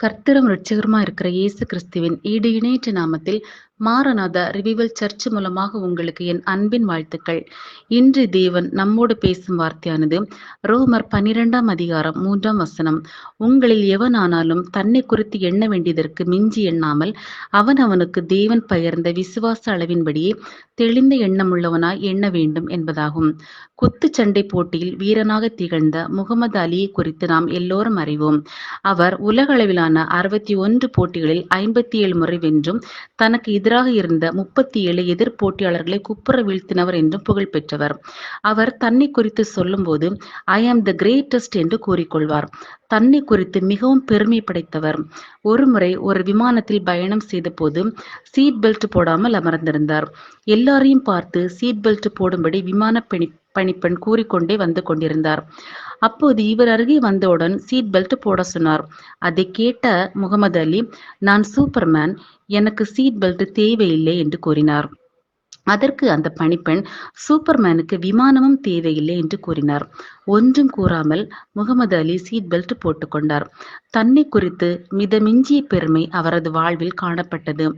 கர்த்தரும் இரட்சகருமா இருக்கிற இயேசு கிறிஸ்துவின் ஈடு இணையற்ற நாமத்தில் மாரநாதா ரிவிவல் சர்ச் மூலமாக உங்களுக்கு என் அன்பின் வாழ்த்துக்கள். இன்று தேவன் நம்மோடு பேசும் வார்த்தையானது ரோமர் 12ஆம் அதிகாரம் 3ஆம் வசனம். உங்களில் எவனானாலும் தன்னை குறித்து எண்ண வேண்டியதற்கு மிஞ்சி எண்ணாமல் அவனுக்கு தேவன் பகிர்ந்த விசுவாச அளவின்படியே தெளிந்த எண்ணமுள்ளவனாய் எண்ண வேண்டும் என்பதாகும். குத்துச்சண்டை போட்டியில் வீரனாக திகழ்ந்த முகமது அலியை குறித்து நாம் எல்லோரும் அறிவோம். அவர் உலகளவிலான 61 போட்டிகளில் 57 முறை வென்றும் தனக்கு எதிராக இருந்த 37 எதிர் போட்டியாளர்களை குப்புற வீழ்த்தினவர் என்றும் புகழ் பெற்றவர். அவர் தன்னை குறித்து சொல்லும்போது ஐ ஆம் த கிரேட்டஸ்ட் என்று கூறிக்கொள்வார். தன்னை குறித்து மிகவும் பெருமை படைத்தவர். ஒருமுறை ஒரு விமானத்தில் பயணம் செய்த போது சீட் பெல்ட் போடாமல் அமர்ந்திருந்தார். எல்லாரையும் பார்த்து சீட் பெல்ட் போடும்படி விமான பணிப்பெண் கூறிக்கொண்டே வந்து கொண்டிருந்தார். அப்போது இவர் அருகே வந்தவுடன் சீட் பெல்ட் போட சொன்னார். அதை கேட்ட முகமது அலி, நான் சூப்பர்மேன், எனக்கு சீட் பெல்ட் தேவையில்லை என்று கூறினார். அதற்கு அந்த பணிப்பெண், சூப்பர்மேனுக்கு விமானமும் தேவையில்லை என்று கூறினார். ஒன்றும் கூறாமல் முகமது அலி சீட் பெல்ட் போட்டுக்கொண்டார். தன்னை குறித்து மிதமிஞ்சிய பெருமை அவரது வாழ்வில் காணப்பட்டது.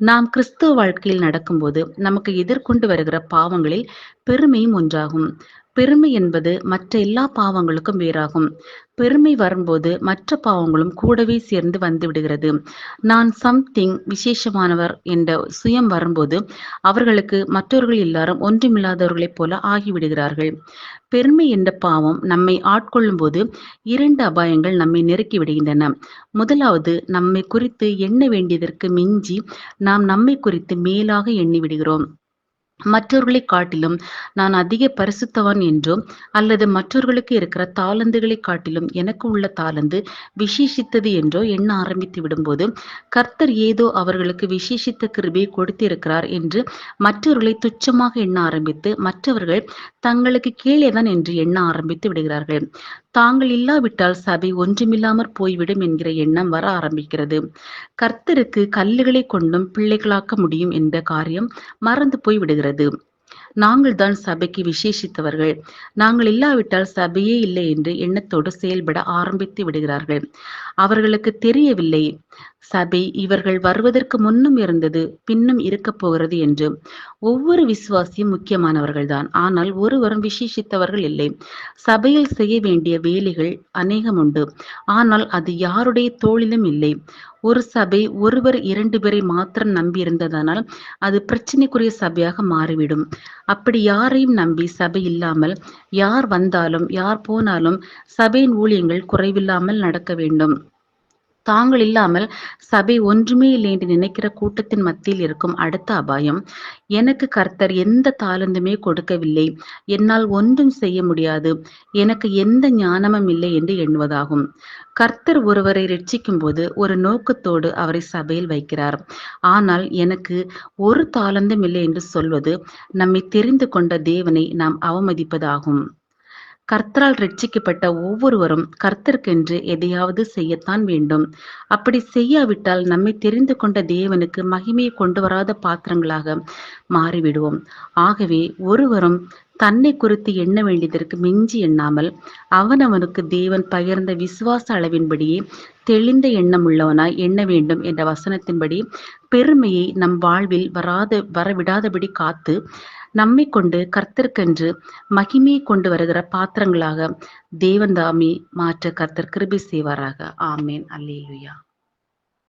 நாம் கிறிஸ்துவ வாழ்க்கையில் நடக்கும்போது நமக்கு எதிர்கொண்டு வருகிற பாவங்களில் பெருமையும் ஒன்றாகும். பெருமை என்பது மற்ற எல்லா பாவங்களுக்கும் வேறாகும். பெருமை வரும்போது மற்ற பாவங்களும் கூடவே சேர்ந்து வந்து விடுகிறது. நான் சம்திங் விசேஷமானவர் என்ற சுயம் வரும்போது அவர்களுக்கு மற்றவர்கள் எல்லாரும் ஒன்றுமில்லாதவர்களைப் போல ஆகிவிடுகிறார்கள். பெருமை என்ற பாவம் நம்மை ஆட்கொள்ளும் போது 2 அபாயங்கள் நம்மை நெருக்கி விடுகின்றன. முதலாவது, நம்மை குறித்து எண்ண வேண்டியதற்கு மிஞ்சி நாம் நம்மை குறித்து மேலாக எண்ணி விடுகிறோம். மற்றவர்களை காட்டிலும் நான் அதிக பரிசுத்தவான் என்றோ அல்லது மற்றவர்களுக்கு இருக்கிற தாளந்துகளை காட்டிலும் எனக்கு உள்ள தாளந்து விசேஷித்தது என்றோ எண்ண ஆரம்பித்து விடும்போது கர்த்தர் ஏதோ அவர்களுக்கு விசேஷித்த கிருபையை கொடுத்திருக்கிறார் என்று மற்றவர்களை துச்சமாக எண்ண ஆரம்பித்து மற்றவர்கள் தங்களுக்கு கீழேதான் என்று எண்ண ஆரம்பித்து விடுகிறார்கள். தாங்கள் இல்லாவிட்டால் சபை ஒன்றுமில்லாமற் போய்விடும் என்கிற எண்ணம் வர ஆரம்பிக்கிறது. கர்த்தருக்கு கல்லுகளை கொண்டும் பிள்ளைகளாக்க முடியும் என்ற காரியம் மறந்து போய் விடுகிறது. நாங்கள் தான் சபைக்கு விசேஷித்தவர்கள், நாங்கள் இல்லாவிட்டால் சபையே இல்லை என்று எண்ணத்தோடு செயல்பட ஆரம்பித்து விடுகிறார்கள். அவர்களுக்கு தெரியவில்லை சபை இவர்கள் வருவதற்கு முன்னும் இருந்தது, பின்னும் இருக்க போகிறது என்று. ஒவ்வொரு விசுவாசியும் முக்கியமானவர்கள்தான், ஆனால் ஒருவரும் விசேஷித்தவர்கள் இல்லை. சபையில் செய்ய வேண்டிய வேலைகள் அநேகம் உண்டு, ஆனால் அது யாருடைய தோளிலும் இல்லை. ஒரு சபை ஒருவர் 2 பேரை மாத்திரம் நம்பி இருந்ததனால் அது பிரச்சனைக்குரிய சபையாக மாறிவிடும். அப்படி யாரையும் நம்பி சபை இல்லாமல் யார் வந்தாலும் யார் போனாலும் சபையின் ஊழியங்கள் குறைவில்லாமல் நடக்க வேண்டும். தாங்கள் இல்லாமல் சபை ஒன்றுமே இல்லை என்று நினைக்கிற கூட்டத்தின் மத்தியில் இருக்கும் அடுத்த அபாயம், எனக்கு கர்த்தர் எந்த தாளந்துமே கொடுக்கவில்லை, என்னால் ஒன்றும் செய்ய முடியாது, எனக்கு எந்த ஞானமும் இல்லை என்று எண்ணுவதாகும். கர்த்தர் ஒருவரை ரட்சிக்கும் போது ஒரு நோக்கத்தோடு அவரை சபையில் வைக்கிறார். ஆனால் எனக்கு ஒரு தாளந்தும் இல்லை என்று சொல்வது நம்மை தெரிந்து கொண்ட தேவனை நாம் அவமதிப்பதாகும். கர்த்தரால் ரட்சிக்கப்பட்ட ஒவ்வொருவரும் கர்த்தருக்கென்று எதையாவது செய்யத்தான் வேண்டும். அப்படி செய்யாவிட்டால் நம்மை தெரிந்து கொண்ட தேவனுக்கு மகிமையை கொண்டு வராத பாத்திரங்களாக மாறிவிடுவோம். ஆகவே ஒருவரும் தன்னை குறித்து எண்ண வேண்டியதற்கு மிஞ்சி எண்ணாமல் அவனவனுக்கு தேவன் பகிர்ந்த விசுவாச அளவின்படியே தெளிந்த எண்ணம் உள்ளவனாய் எண்ண வேண்டும் என்ற வசனத்தின்படி பெருமையை நம் வாழ்வில் வரவிடாதபடி காத்து நம்மை கொண்டு கர்த்தருக்கென்று மகிமையை கொண்டு வருகிற பாத்திரங்களாக தேவன் தாமே மாற்ற கர்த்தர் கிருபை செய்வாராக. ஆமேன். அல்லேலூயா.